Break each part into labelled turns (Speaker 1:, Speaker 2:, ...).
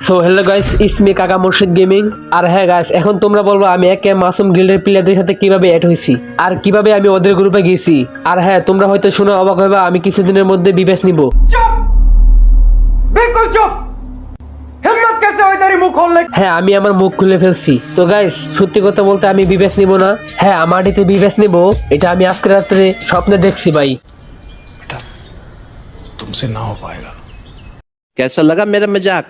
Speaker 1: So hello guys, it's me কাকা মুর্শিদ gaming. আর হ্যাঁ গাইস, এখন তোমরা বলবো আমি একে মাসুম গিল্ডের প্লেয়ারদের সাথে কিভাবে অ্যাড হয়েছি আর কিভাবে আমি ওদের গ্রুপে গেছি। আর হ্যাঁ, তোমরা হয়তো শুনে অবাক হবা আমি কিছুদিনের মধ্যে বিবেচ নিব।
Speaker 2: चुप बिल्कुल चुप हिम्मत कैसे हुई तेरी मुंह खोलने की?
Speaker 1: হ্যাঁ, আমি আমার মুখ খুলে ফেলছি। তো গাইস, সত্যি কথা বলতে আমি বিবেচ নিব না। হ্যাঁ, আমার ডিতে বিবেচ নিব, এটা আমি আজকে রাত্রে স্বপ্নে দেখছি ভাই।
Speaker 3: बेटा तुमसे ना हो पाएगा।
Speaker 4: कैसा लगा मेरा मजाक?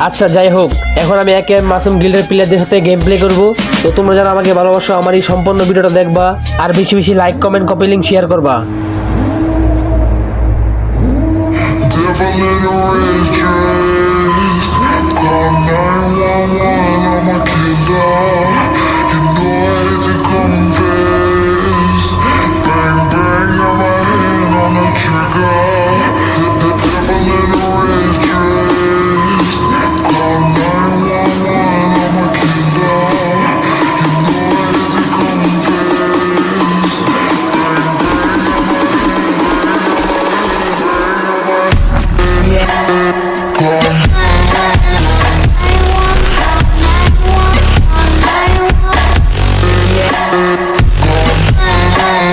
Speaker 1: আচ্ছা যাই হোক, এখন আমি একে মাসুম গিল্ডের প্লেয়ারদের সাথে গেম প্লে করবো। তো তোমরা যারা আমাকে ভালোবাসো আমার এই সম্পূর্ণ ভিডিওটা দেখবা আর বেশি বেশি like comment copy link share করবা।
Speaker 5: Devil in a red dress, call 911, I'm a killer. You know I hate to confess. Bang bang, got my hand on the trigger. The devil in a red dress, call 911, I'm a killer. You know I hate to confess. Bang bang, got my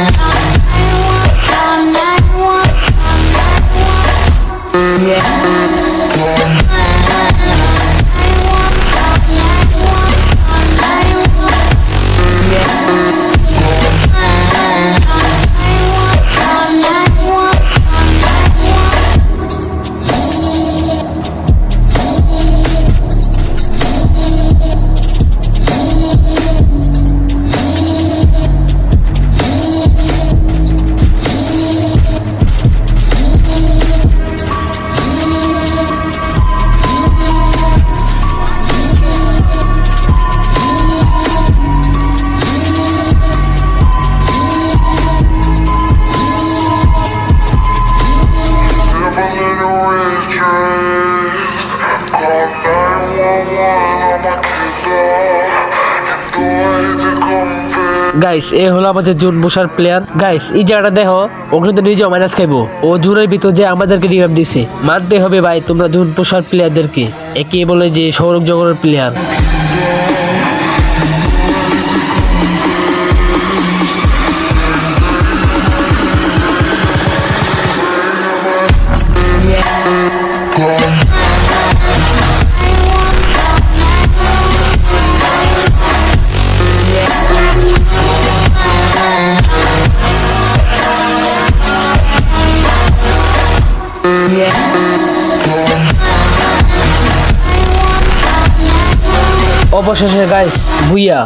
Speaker 1: guys, এ হলো আমাদের June বুসার player. Guys, এই জায়গাটা দেখো, ও কিন্তু নিজেও minus খাইবো। ও জুনের ভিতর যে আমাদেরকে রিভাইভ দিছে, মানতে হবে ভাই তোমরা জুন বুসার প্লেয়ারদেরকে। একে বলে যে সৌরভ জগরের প্লেয়ার। অবশেষে গাইস, বুইয়া